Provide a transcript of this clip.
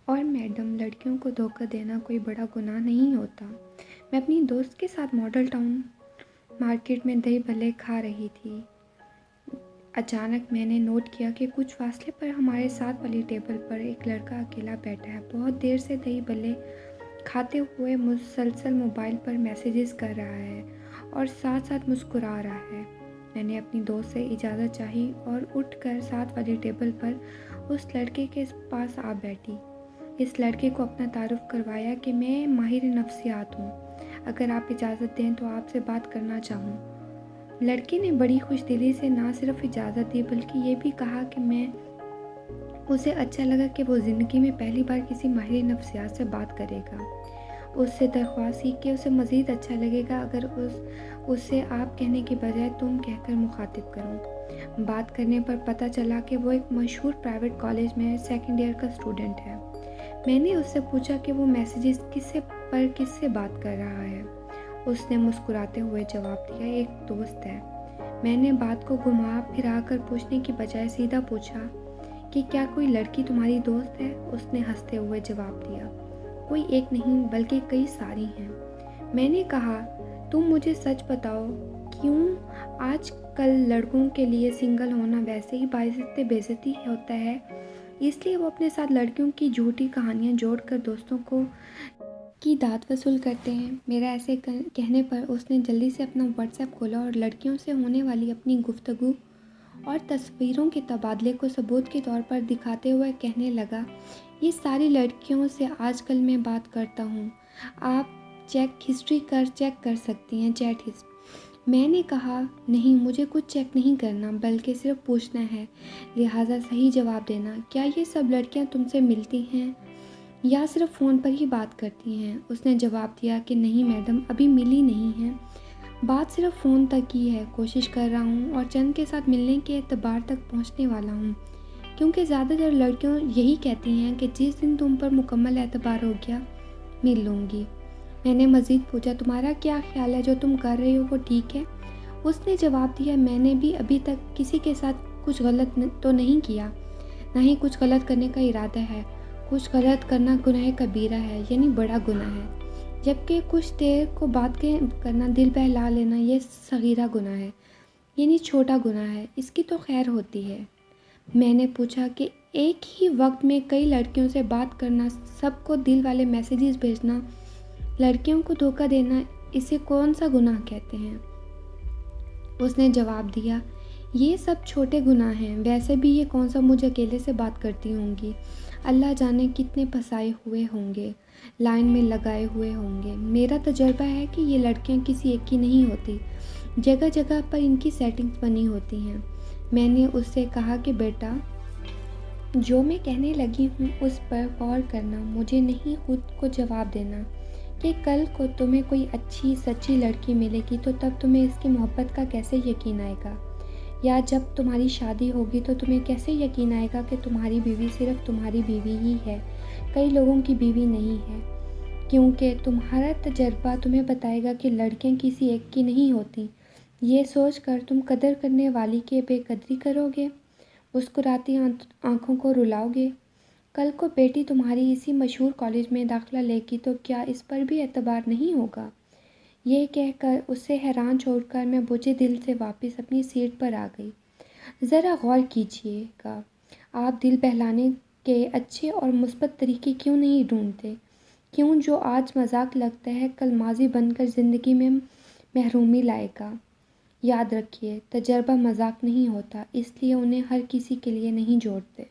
اور میڈم، لڑکیوں کو دھوکہ دینا کوئی بڑا گناہ نہیں ہوتا۔ میں اپنی دوست کے ساتھ ماڈل ٹاؤن مارکیٹ میں دہی بھلے کھا رہی تھی۔ اچانک میں نے نوٹ کیا کہ کچھ فاصلے پر ہمارے ساتھ والی ٹیبل پر ایک لڑکا اکیلا بیٹھا ہے، بہت دیر سے دہی بھلے کھاتے ہوئے مسلسل موبائل پر میسیجز کر رہا ہے اور ساتھ ساتھ مسکرا رہا ہے۔ میں نے اپنی دوست سے اجازت چاہی اور اٹھ کر ساتھ والی ٹیبل پر اس لڑکے کے پاس آ بیٹھی۔ اس لڑکے کو اپنا تعارف کروایا کہ میں ماہر نفسیات ہوں، اگر آپ اجازت دیں تو آپ سے بات کرنا چاہوں۔ لڑکے نے بڑی خوش دلی سے نہ صرف اجازت دی بلکہ یہ بھی کہا کہ اسے اچھا لگا کہ وہ زندگی میں پہلی بار کسی ماہر نفسیات سے بات کرے گا۔ اس سے درخواست کی کہ اسے مزید اچھا لگے گا اگر اسے آپ کہنے کی بجائے تم کہہ کر مخاطب کروں۔ بات کرنے پر پتہ چلا کہ وہ ایک مشہور پرائیویٹ کالج میں سیکنڈ ایئر کا اسٹوڈنٹ ہے۔ میں نے اس سے پوچھا کہ وہ میسیجز کس سے بات کر رہا ہے۔ اس نے مسکراتے ہوئے جواب دیا، ایک دوست ہے۔ میں نے بات کو گھما پھرا کر پوچھنے کی بجائے سیدھا پوچھا کہ کیا کوئی لڑکی تمہاری دوست ہے؟ اس نے ہنستے ہوئے جواب دیا، کوئی ایک نہیں بلکہ کئی ساری ہیں۔ میں نے کہا، تم مجھے سچ بتاؤ، کیوں آج کل لڑکوں کے لیے سنگل ہونا ویسے ہی باعث بےعزتی ہوتا ہے، اس لیے وہ اپنے ساتھ لڑکیوں کی جھوٹی کہانیاں جوڑ کر دوستوں کی داد وصول کرتے ہیں۔ میرا ایسے کہنے پر اس نے جلدی سے اپنا واٹس ایپ کھولا اور لڑکیوں سے ہونے والی اپنی گفتگو اور تصویروں کے تبادلے کو ثبوت کے طور پر دکھاتے ہوئے کہنے لگا، یہ ساری لڑکیوں سے آج کل میں بات کرتا ہوں، آپ چیٹ ہسٹری چیک کر سکتی ہیں، چیٹ ہسٹری۔ میں نے کہا، نہیں، مجھے کچھ چیک نہیں کرنا بلکہ صرف پوچھنا ہے، لہٰذا صحیح جواب دینا۔ کیا یہ سب لڑکیاں تم سے ملتی ہیں یا صرف فون پر ہی بات کرتی ہیں؟ اس نے جواب دیا کہ نہیں میڈم، ابھی ملی نہیں ہیں، بات صرف فون تک ہی ہے، کوشش کر رہا ہوں اور چند کے ساتھ ملنے کے اعتبار تک پہنچنے والا ہوں، کیونکہ زیادہ تر لڑکیوں یہی کہتی ہیں کہ جس دن تم پر مکمل اعتبار ہو گیا مل لوں گی۔ میں نے مزید پوچھا، تمہارا کیا خیال ہے جو تم کر رہے ہو وہ ٹھیک ہے؟ اس نے جواب دیا، میں نے بھی ابھی تک کسی کے ساتھ کچھ غلط تو نہیں کیا، نہ ہی کچھ غلط کرنے کا ارادہ ہے۔ کچھ غلط کرنا گناہ کبیرہ ہے، یعنی بڑا گناہ ہے، جبکہ کچھ دیر کو بات کرنا، دل بہلا لینا، یہ صغیرہ گناہ ہے، یعنی چھوٹا گناہ ہے، اس کی تو خیر ہوتی ہے۔ میں نے پوچھا کہ ایک ہی وقت میں کئی لڑکیوں سے بات کرنا، سب کو دل والے میسیجز بھیجنا، لڑکیوں کو دھوکہ دینا، اسے کون سا گناہ کہتے ہیں؟ اس نے جواب دیا، یہ سب چھوٹے گناہ ہیں، ویسے بھی یہ کون سا مجھ اکیلے سے بات کرتی ہوں گی، اللہ جانے کتنے پھنسائے ہوئے ہوں گے، لائن میں لگائے ہوئے ہوں گے۔ میرا تجربہ ہے کہ یہ لڑکیاں کسی ایک کی نہیں ہوتی، جگہ جگہ پر ان کی سیٹنگز بنی ہوتی ہیں۔ میں نے اس سے کہا کہ بیٹا، جو میں کہنے لگی ہوں اس پر غور کرنا، مجھے نہیں خود کو جواب دینا کہ کل کو تمہیں کوئی اچھی سچی لڑکی ملے گی تو تب تمہیں اس کی محبت کا کیسے یقین آئے گا، یا جب تمہاری شادی ہوگی تو تمہیں کیسے یقین آئے گا کہ تمہاری بیوی صرف تمہاری بیوی ہی ہے، کئی لوگوں کی بیوی نہیں ہے، کیونکہ تمہارا تجربہ تمہیں بتائے گا کہ لڑکیاں کسی ایک کی نہیں ہوتی۔ یہ سوچ کر تم قدر کرنے والی کی بے قدری کرو گے، مسکراتی آنکھوں کو رلاؤ گے۔ کل کو بیٹی تمہاری اسی مشہور کالج میں داخلہ لے گی تو کیا اس پر بھی اعتبار نہیں ہوگا؟ یہ کہہ کر اسے حیران چھوڑ کر میں بوجھے دل سے واپس اپنی سیٹ پر آ گئی۔ ذرا غور کیجیے گا، آپ دل بہلانے کے اچھے اور مثبت طریقے کیوں نہیں ڈھونڈتے؟ کیوں جو آج مذاق لگتا ہے کل ماضی بن کر زندگی میں محرومی لائے گا؟ یاد رکھیے، تجربہ مذاق نہیں ہوتا، اس لیے انہیں ہر کسی کے لیے نہیں جوڑتے۔